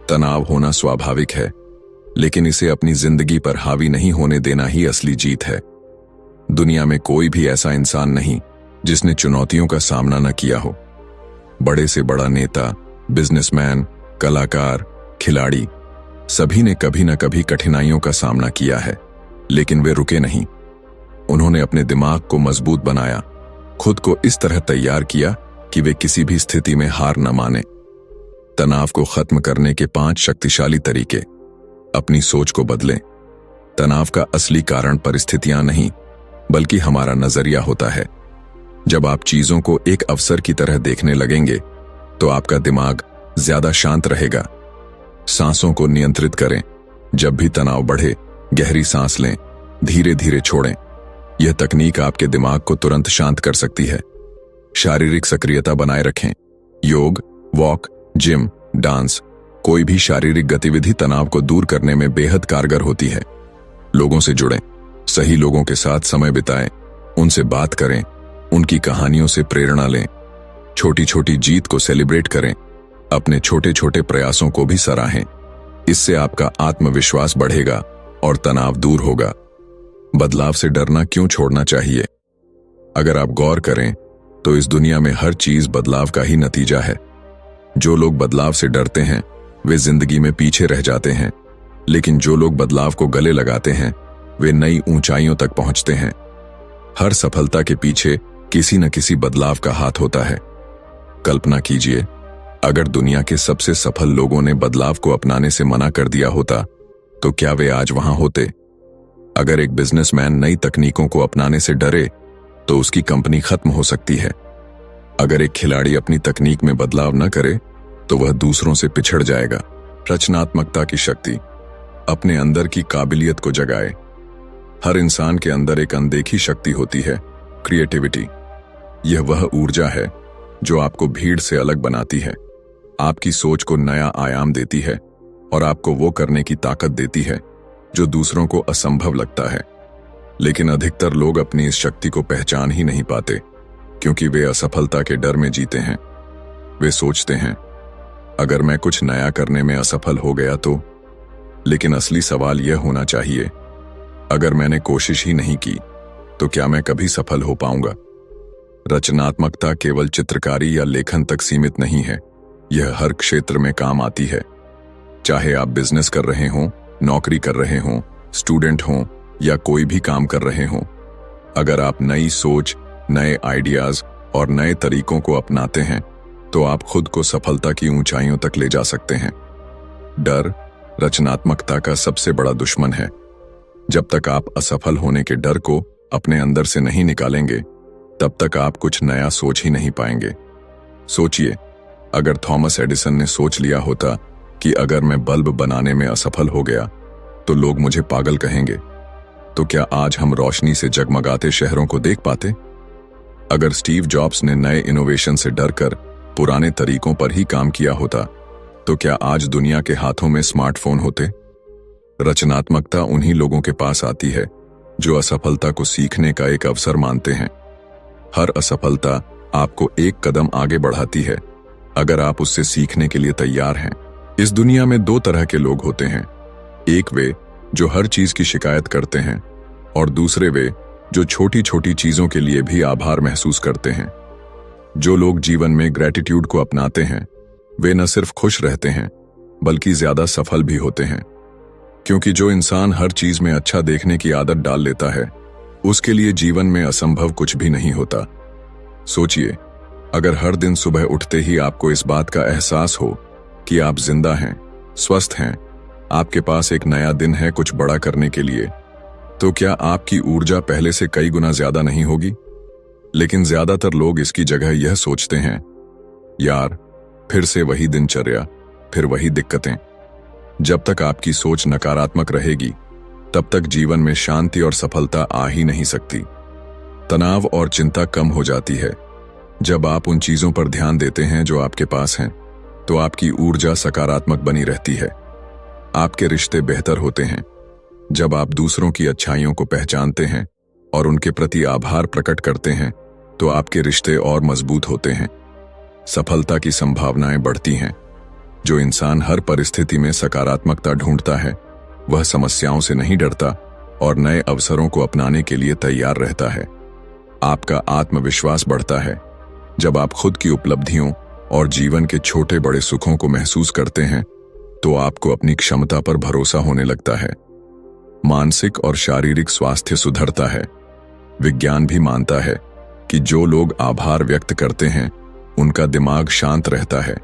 तनाव होना स्वाभाविक है, लेकिन इसे अपनी जिंदगी पर हावी नहीं होने देना ही असली जीत है। दुनिया में कोई भी ऐसा इंसान नहीं जिसने चुनौतियों का सामना न किया हो। बड़े से बड़ा नेता, बिजनेसमैन, कलाकार, खिलाड़ी, सभी ने कभी न कभी कठिनाइयों का सामना किया है, लेकिन वे रुके नहीं। उन्होंने अपने दिमाग को मजबूत बनाया, खुद को इस तरह तैयार किया कि वे किसी भी स्थिति में हार न माने। तनाव को खत्म करने के 5 शक्तिशाली तरीके। अपनी सोच को बदलें। तनाव का असली कारण परिस्थितियां नहीं, बल्कि हमारा नजरिया होता है। जब आप चीजों को एक अवसर की तरह देखने लगेंगे, तो आपका दिमाग ज्यादा शांत रहेगा। सांसों को नियंत्रित करें। जब भी तनाव बढ़े, गहरी सांस लें, धीरे धीरे छोड़ें। यह तकनीक आपके दिमाग को तुरंत शांत कर सकती है। शारीरिक सक्रियता बनाए रखें। योग, वॉक, जिम, डांस, कोई भी शारीरिक गतिविधि तनाव को दूर करने में बेहद कारगर होती है। लोगों से जुड़ें, सही लोगों के साथ समय बिताएं, उनसे बात करें, उनकी कहानियों से प्रेरणा लें। छोटी छोटी जीत को सेलिब्रेट करें, अपने छोटे छोटे प्रयासों को भी सराहें। इससे आपका आत्मविश्वास बढ़ेगा और तनाव दूर होगा। बदलाव से डरना क्यों छोड़ना चाहिए? अगर आप गौर करें तो इस दुनिया में हर चीज बदलाव का ही नतीजा है। जो लोग बदलाव से डरते हैं वे जिंदगी में पीछे रह जाते हैं, लेकिन जो लोग बदलाव को गले लगाते हैं वे नई ऊंचाइयों तक पहुंचते हैं। हर सफलता के पीछे किसी न किसी बदलाव का हाथ होता है। कल्पना कीजिए, अगर दुनिया के सबसे सफल लोगों ने बदलाव को अपनाने से मना कर दिया होता, तो क्या वे आज वहां होते? अगर एक बिजनेसमैन नई तकनीकों को अपनाने से डरे, तो उसकी कंपनी खत्म हो सकती है। अगर एक खिलाड़ी अपनी तकनीक में बदलाव न करे, तो वह दूसरों से पिछड़ जाएगा। रचनात्मकता की शक्ति। अपने अंदर की काबिलियत को जगाए। हर इंसान के अंदर एक अनदेखी शक्ति होती है, क्रिएटिविटी। यह वह ऊर्जा है जो आपको भीड़ से अलग बनाती है, आपकी सोच को नया आयाम देती है और आपको वो करने की ताकत देती है जो दूसरों को असंभव लगता है। लेकिन अधिकतर लोग अपनी इस शक्ति को पहचान ही नहीं पाते, क्योंकि वे असफलता के डर में जीते हैं। वे सोचते हैं, अगर मैं कुछ नया करने में असफल हो गया तो। लेकिन असली सवाल यह होना चाहिए, अगर मैंने कोशिश ही नहीं की तो क्या मैं कभी सफल हो पाऊंगा? रचनात्मकता केवल चित्रकारी या लेखन तक सीमित नहीं है, यह हर क्षेत्र में काम आती है। चाहे आप बिजनेस कर रहे हों, नौकरी कर रहे हों, स्टूडेंट हों या कोई भी काम कर रहे हों, अगर आप नई सोच, नए आइडियाज और नए तरीकों को अपनाते हैं, तो आप खुद को सफलता की ऊंचाइयों तक ले जा सकते हैं। डर रचनात्मकता का सबसे बड़ा दुश्मन है। जब तक आप असफल होने के डर को अपने अंदर से नहीं निकालेंगे, तब तक आप कुछ नया सोच ही नहीं पाएंगे। सोचिए, अगर थॉमस एडिसन ने सोच लिया होता कि अगर मैं बल्ब बनाने में असफल हो गया तो लोग मुझे पागल कहेंगे, तो क्या आज हम रोशनी से जगमगाते शहरों को देख पाते? अगर स्टीव जॉब्स ने नए इनोवेशन से डरकर पुराने तरीकों पर ही काम किया होता, तो क्या आज दुनिया के हाथों में स्मार्टफोन होते? रचनात्मकता उन्हीं लोगों के पास आती है जो असफलता को सीखने का एक अवसर मानते हैं। हर असफलता आपको एक कदम आगे बढ़ाती है, अगर आप उससे सीखने के लिए तैयार हैं। इस दुनिया में 2 तरह के लोग होते हैं, एक वे जो हर चीज की शिकायत करते हैं और दूसरे वे जो छोटी छोटी चीजों के लिए भी आभार महसूस करते हैं। जो लोग जीवन में ग्रेटिट्यूड को अपनाते हैं वे न सिर्फ खुश रहते हैं बल्कि ज्यादा सफल भी होते हैं, क्योंकि जो इंसान हर चीज में अच्छा देखने की आदत डाल लेता है, उसके लिए जीवन में असंभव कुछ भी नहीं होता। सोचिए, अगर हर दिन सुबह उठते ही आपको इस बात का एहसास हो कि आप जिंदा हैं, स्वस्थ हैं, आपके पास एक नया दिन है कुछ बड़ा करने के लिए, तो क्या आपकी ऊर्जा पहले से कई गुना ज्यादा नहीं होगी? लेकिन ज्यादातर लोग इसकी जगह यह सोचते हैं, यार फिर से वही दिनचर्या, फिर वही दिक्कतें। जब तक आपकी सोच नकारात्मक रहेगी, तब तक जीवन में शांति और सफलता आ ही नहीं सकती। तनाव और चिंता कम हो जाती है जब आप उन चीजों पर ध्यान देते हैं जो आपके पास हैं, तो आपकी ऊर्जा सकारात्मक बनी रहती है। आपके रिश्ते बेहतर होते हैं जब आप दूसरों की अच्छाइयों को पहचानते हैं और उनके प्रति आभार प्रकट करते हैं, तो आपके रिश्ते और मजबूत होते हैं। सफलता की संभावनाएं बढ़ती हैं जो इंसान हर परिस्थिति में सकारात्मकता ढूंढता है वह समस्याओं से नहीं डरता और नए अवसरों को अपनाने के लिए तैयार रहता है। आपका आत्मविश्वास बढ़ता है जब आप खुद की उपलब्धियों और जीवन के छोटे बड़े सुखों को महसूस करते हैं, तो आपको अपनी क्षमता पर भरोसा होने लगता है। मानसिक और शारीरिक स्वास्थ्य सुधरता है। विज्ञान भी मानता है कि जो लोग आभार व्यक्त करते हैं उनका दिमाग शांत रहता है,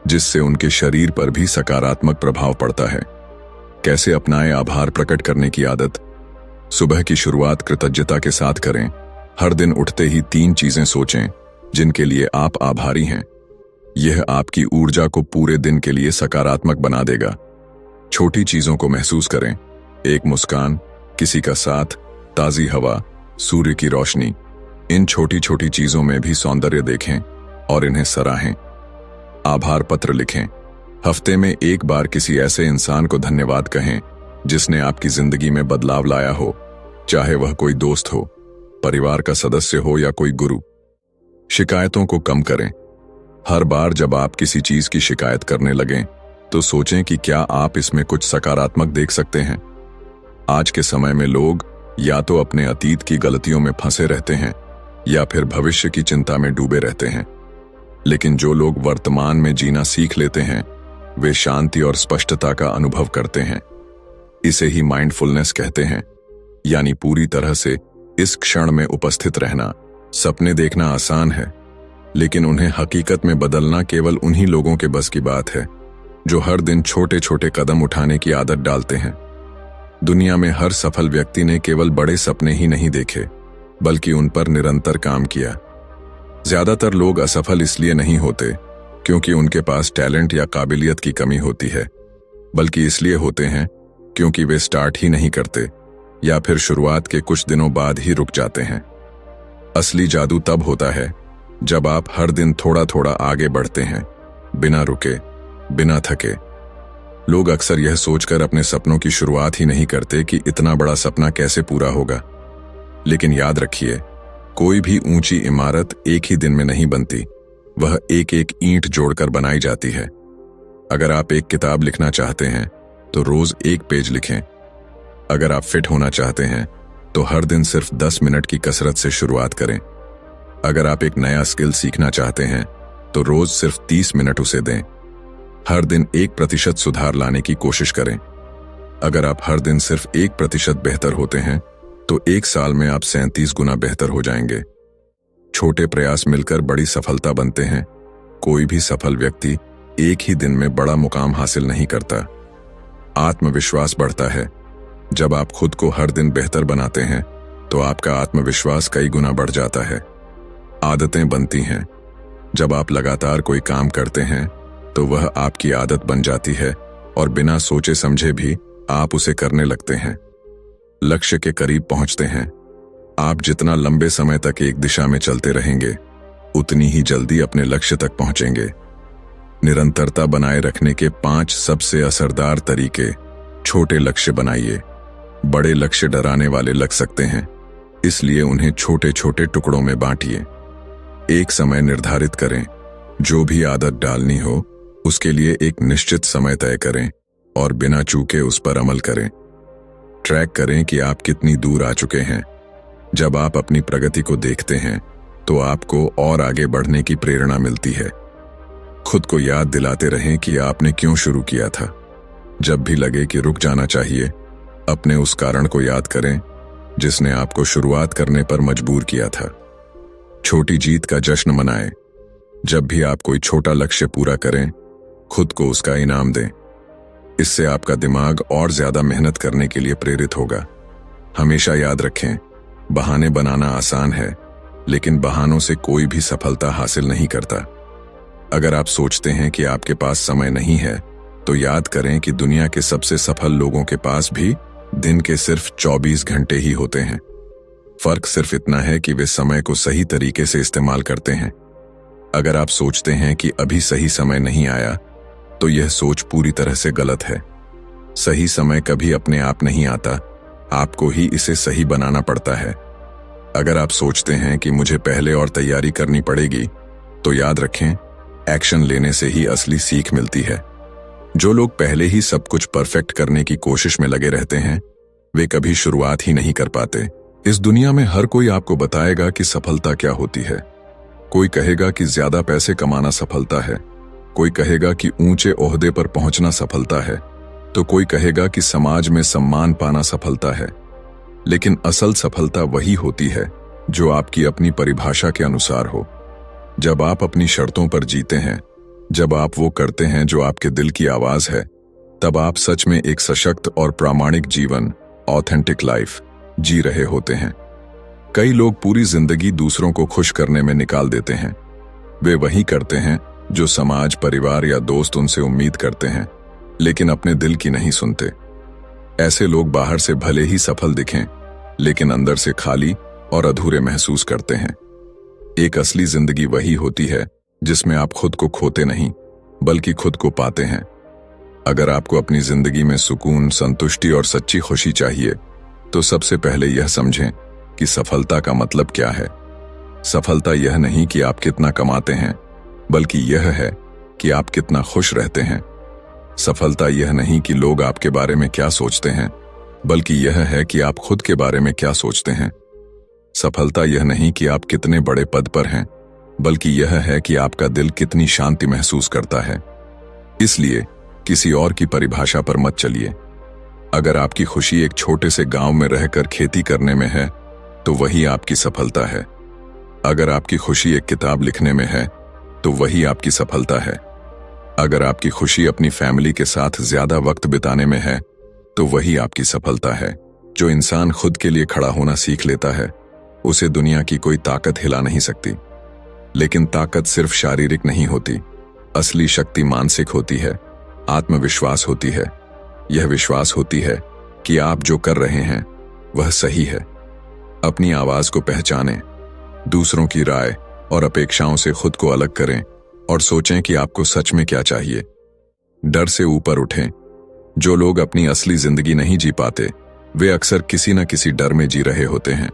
जिससे उनके शरीर पर भी सकारात्मक प्रभाव पड़ता है। कैसे अपनाएं आभार प्रकट करने की आदत? सुबह की शुरुआत कृतज्ञता के साथ करें। हर दिन उठते ही 3 चीजें सोचें जिनके लिए आप आभारी हैं। यह आपकी ऊर्जा को पूरे दिन के लिए सकारात्मक बना देगा। छोटी चीजों को महसूस करें। एक मुस्कान, किसी का साथ, ताजी हवा, सूर्य की रोशनी। इन छोटी छोटी चीजों में भी सौंदर्य देखें और इन्हें सराहें। आभार पत्र लिखें। हफ्ते में एक बार किसी ऐसे इंसान को धन्यवाद कहें जिसने आपकी जिंदगी में बदलाव लाया हो, चाहे वह कोई दोस्त हो, परिवार का सदस्य हो या कोई गुरु। शिकायतों को कम करें। हर बार जब आप किसी चीज की शिकायत करने लगें तो सोचें कि क्या आप इसमें कुछ सकारात्मक देख सकते हैं। आज के समय में लोग या तो अपने अतीत की गलतियों में फंसे रहते हैं या फिर भविष्य की चिंता में डूबे रहते हैं, लेकिन जो लोग वर्तमान में जीना सीख लेते हैं वे शांति और स्पष्टता का अनुभव करते हैं। इसे ही माइंडफुलनेस कहते हैं, यानी पूरी तरह से इस क्षण में उपस्थित रहना। सपने देखना आसान है, लेकिन उन्हें हकीकत में बदलना केवल उन्हीं लोगों के बस की बात है जो हर दिन छोटे छोटे कदम उठाने की आदत डालते हैं। दुनिया में हर सफल व्यक्ति ने केवल बड़े सपने ही नहीं देखे, बल्कि उन पर निरंतर काम किया। ज्यादातर लोग असफल इसलिए नहीं होते क्योंकि उनके पास टैलेंट या काबिलियत की कमी होती है, बल्कि इसलिए होते हैं क्योंकि वे स्टार्ट ही नहीं करते या फिर शुरुआत के कुछ दिनों बाद ही रुक जाते हैं। असली जादू तब होता है जब आप हर दिन थोड़ा थोड़ा आगे बढ़ते हैं, बिना रुके, बिना थके। लोग अक्सर यह सोचकर अपने सपनों की शुरुआत ही नहीं करते कि इतना बड़ा सपना कैसे पूरा होगा। लेकिन याद रखिए, कोई भी ऊंची इमारत एक ही दिन में नहीं बनती, वह एक एक ईंट जोड़कर बनाई जाती है। अगर आप एक किताब लिखना चाहते हैं तो रोज 1 पेज लिखें। अगर आप फिट होना चाहते हैं तो हर दिन सिर्फ 10 मिनट की कसरत से शुरुआत करें। अगर आप एक नया स्किल सीखना चाहते हैं तो रोज सिर्फ 30 मिनट उसे दें। हर दिन 1% सुधार लाने की कोशिश करें। अगर आप हर दिन सिर्फ 1% बेहतर होते हैं तो 1 साल में आप 37 गुना बेहतर हो जाएंगे। छोटे प्रयास मिलकर बड़ी सफलता बनते हैं। कोई भी सफल व्यक्ति एक ही दिन में बड़ा मुकाम हासिल नहीं करता। आत्मविश्वास बढ़ता है। जब आप खुद को हर दिन बेहतर बनाते हैं तो आपका आत्मविश्वास कई गुना बढ़ जाता है। आदतें बनती हैं। जब आप लगातार कोई काम करते हैं तो वह आपकी आदत बन जाती है और बिना सोचे समझे भी आप उसे करने लगते हैं। लक्ष्य के करीब पहुंचते हैं। आप जितना लंबे समय तक एक दिशा में चलते रहेंगे उतनी ही जल्दी अपने लक्ष्य तक पहुंचेंगे। निरंतरता बनाए रखने के 5 सबसे असरदार तरीके। छोटे लक्ष्य बनाइए। बड़े लक्ष्य डराने वाले लग सकते हैं, इसलिए उन्हें छोटे छोटे टुकड़ों में बांटिए। एक समय निर्धारित करें। जो भी आदत डालनी हो उसके लिए एक निश्चित समय तय करें और बिना चूके उस पर अमल करें। ट्रैक करें कि आप कितनी दूर आ चुके हैं। जब आप अपनी प्रगति को देखते हैं तो आपको और आगे बढ़ने की प्रेरणा मिलती है। खुद को याद दिलाते रहें कि आपने क्यों शुरू किया था। जब भी लगे कि रुक जाना चाहिए, अपने उस कारण को याद करें जिसने आपको शुरुआत करने पर मजबूर किया था। छोटी जीत का जश्न मनाएं। जब भी आप कोई छोटा लक्ष्य पूरा करें, खुद को उसका इनाम दें। इससे आपका दिमाग और ज्यादा मेहनत करने के लिए प्रेरित होगा। हमेशा याद रखें, बहाने बनाना आसान है, लेकिन बहानों से कोई भी सफलता हासिल नहीं करता। अगर आप सोचते हैं कि आपके पास समय नहीं है, तो याद करें कि दुनिया के सबसे सफल लोगों के पास भी दिन के सिर्फ 24 घंटे ही होते हैं। फर्क सिर्फ इतना है कि वे समय को सही तरीके से इस्तेमाल करते हैं। अगर आप सोचते हैं कि अभी सही समय नहीं आया, तो यह सोच पूरी तरह से गलत है। सही समय कभी अपने आप नहीं आता, आपको ही इसे सही बनाना पड़ता है। अगर आप सोचते हैं कि मुझे पहले और तैयारी करनी पड़ेगी, तो याद रखें, एक्शन लेने से ही असली सीख मिलती है। जो लोग पहले ही सब कुछ परफेक्ट करने की कोशिश में लगे रहते हैं, वे कभी शुरुआत ही नहीं कर पाते। इस दुनिया में हर कोई आपको बताएगा कि सफलता क्या होती है। कोई कहेगा कि ज्यादा पैसे कमाना सफलता है, कोई कहेगा कि ऊंचे ओहदे पर पहुंचना सफलता है, तो कोई कहेगा कि समाज में सम्मान पाना सफलता है। लेकिन असल सफलता वही होती है जो आपकी अपनी परिभाषा के अनुसार हो। जब आप अपनी शर्तों पर जीते हैं, जब आप वो करते हैं जो आपके दिल की आवाज है, तब आप सच में एक सशक्त और प्रामाणिक जीवन, ऑथेंटिक लाइफ जी रहे होते हैं। कई लोग पूरी जिंदगी दूसरों को खुश करने में निकाल देते हैं। वे वही करते हैं जो समाज, परिवार या दोस्त उनसे उम्मीद करते हैं, लेकिन अपने दिल की नहीं सुनते। ऐसे लोग बाहर से भले ही सफल दिखें, लेकिन अंदर से खाली और अधूरे महसूस करते हैं। एक असली जिंदगी वही होती है जिसमें आप खुद को खोते नहीं, बल्कि खुद को पाते हैं। अगर आपको अपनी जिंदगी में सुकून, संतुष्टि और सच्ची खुशी चाहिए, तो सबसे पहले यह समझें कि सफलता का मतलब क्या है। सफलता यह नहीं कि आप कितना कमाते हैं, बल्कि यह है कि आप कितना खुश रहते हैं। सफलता यह नहीं कि लोग आपके बारे में क्या सोचते हैं, बल्कि यह है कि आप खुद के बारे में क्या सोचते हैं। सफलता यह नहीं कि आप कितने बड़े पद पर हैं, बल्कि यह है कि आपका दिल कितनी शांति महसूस करता है। इसलिए किसी और की परिभाषा पर मत चलिए। अगर आपकी खुशी एक छोटे से गांव में रहकर खेती करने में है, तो वही आपकी सफलता है। अगर आपकी खुशी एक किताब लिखने में है, तो वही आपकी सफलता है। अगर आपकी खुशी अपनी फैमिली के साथ ज्यादा वक्त बिताने में है, तो वही आपकी सफलता है। जो इंसान खुद के लिए खड़ा होना सीख लेता है, उसे दुनिया की कोई ताकत हिला नहीं सकती। लेकिन ताकत सिर्फ शारीरिक नहीं होती, असली शक्ति मानसिक होती है, आत्मविश्वास होती है। यह विश्वास होती है कि आप जो कर रहे हैं वह सही है। अपनी आवाज को पहचानें, दूसरों की राय और अपेक्षाओं से खुद को अलग करें और सोचें कि आपको सच में क्या चाहिए। डर से ऊपर उठें। जो लोग अपनी असली जिंदगी नहीं जी पाते, वे अक्सर किसी न किसी डर में जी रहे होते हैं।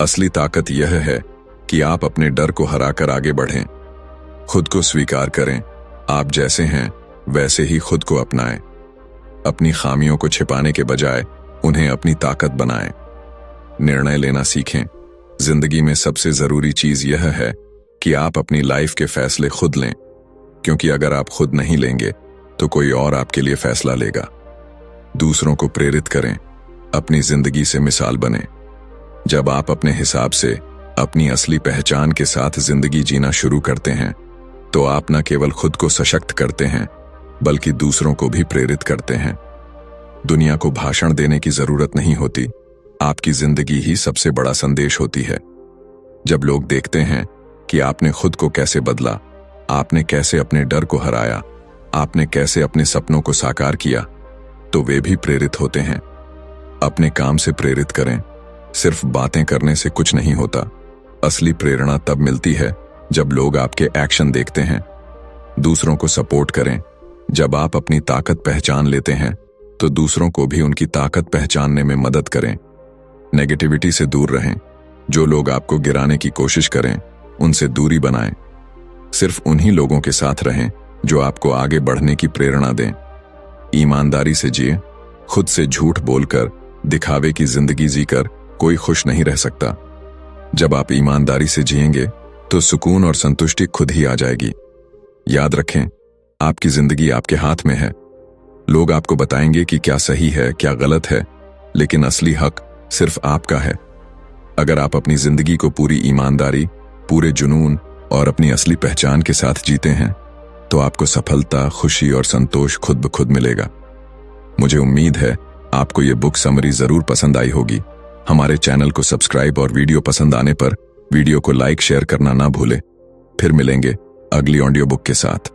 असली ताकत यह है कि आप अपने डर को हराकर आगे बढ़ें। खुद को स्वीकार करें, आप जैसे हैं वैसे ही खुद को अपनाएं। अपनी खामियों को छिपाने के बजाय उन्हें अपनी ताकत बनाएं। निर्णय लेना सीखें। जिंदगी में सबसे जरूरी चीज यह है कि आप अपनी लाइफ के फैसले खुद लें, क्योंकि अगर आप खुद नहीं लेंगे तो कोई और आपके लिए फैसला लेगा। दूसरों को प्रेरित करें, अपनी जिंदगी से मिसाल बने। जब आप अपने हिसाब से अपनी असली पहचान के साथ जिंदगी जीना शुरू करते हैं, तो आप न केवल खुद को सशक्त करते हैं, बल्कि दूसरों को भी प्रेरित करते हैं। दुनिया को भाषण देने की जरूरत नहीं होती, आपकी जिंदगी ही सबसे बड़ा संदेश होती है। जब लोग देखते हैं कि आपने खुद को कैसे बदला, आपने कैसे अपने डर को हराया, आपने कैसे अपने सपनों को साकार किया, तो वे भी प्रेरित होते हैं। अपने काम से प्रेरित करें। सिर्फ बातें करने से कुछ नहीं होता। असली प्रेरणा तब मिलती है जब लोग आपके एक्शन देखते हैं। दूसरों को सपोर्ट करें। जब आप अपनी ताकत पहचान लेते हैं, तो दूसरों को भी उनकी ताकत पहचानने में मदद करें। नेगेटिविटी से दूर रहें। जो लोग आपको गिराने की कोशिश करें, उनसे दूरी बनाएं। सिर्फ उन्हीं लोगों के साथ रहें जो आपको आगे बढ़ने की प्रेरणा दें। ईमानदारी से जिए। खुद से झूठ बोलकर, दिखावे की जिंदगी जीकर कोई खुश नहीं रह सकता। जब आप ईमानदारी से जिएंगे, तो सुकून और संतुष्टि खुद ही आ जाएगी। याद रखें, आपकी जिंदगी आपके हाथ में है। लोग आपको बताएंगे कि क्या सही है, क्या गलत है, लेकिन असली हक सिर्फ आपका है। अगर आप अपनी जिंदगी को पूरी ईमानदारी, पूरे जुनून और अपनी असली पहचान के साथ जीते हैं, तो आपको सफलता, खुशी और संतोष खुद ब खुद मिलेगा। मुझे उम्मीद है आपको ये बुक समरी जरूर पसंद आई होगी। हमारे चैनल को सब्सक्राइब और वीडियो पसंद आने पर वीडियो को लाइक, शेयर करना ना भूलें। फिर मिलेंगे अगली ऑडियो बुक के साथ।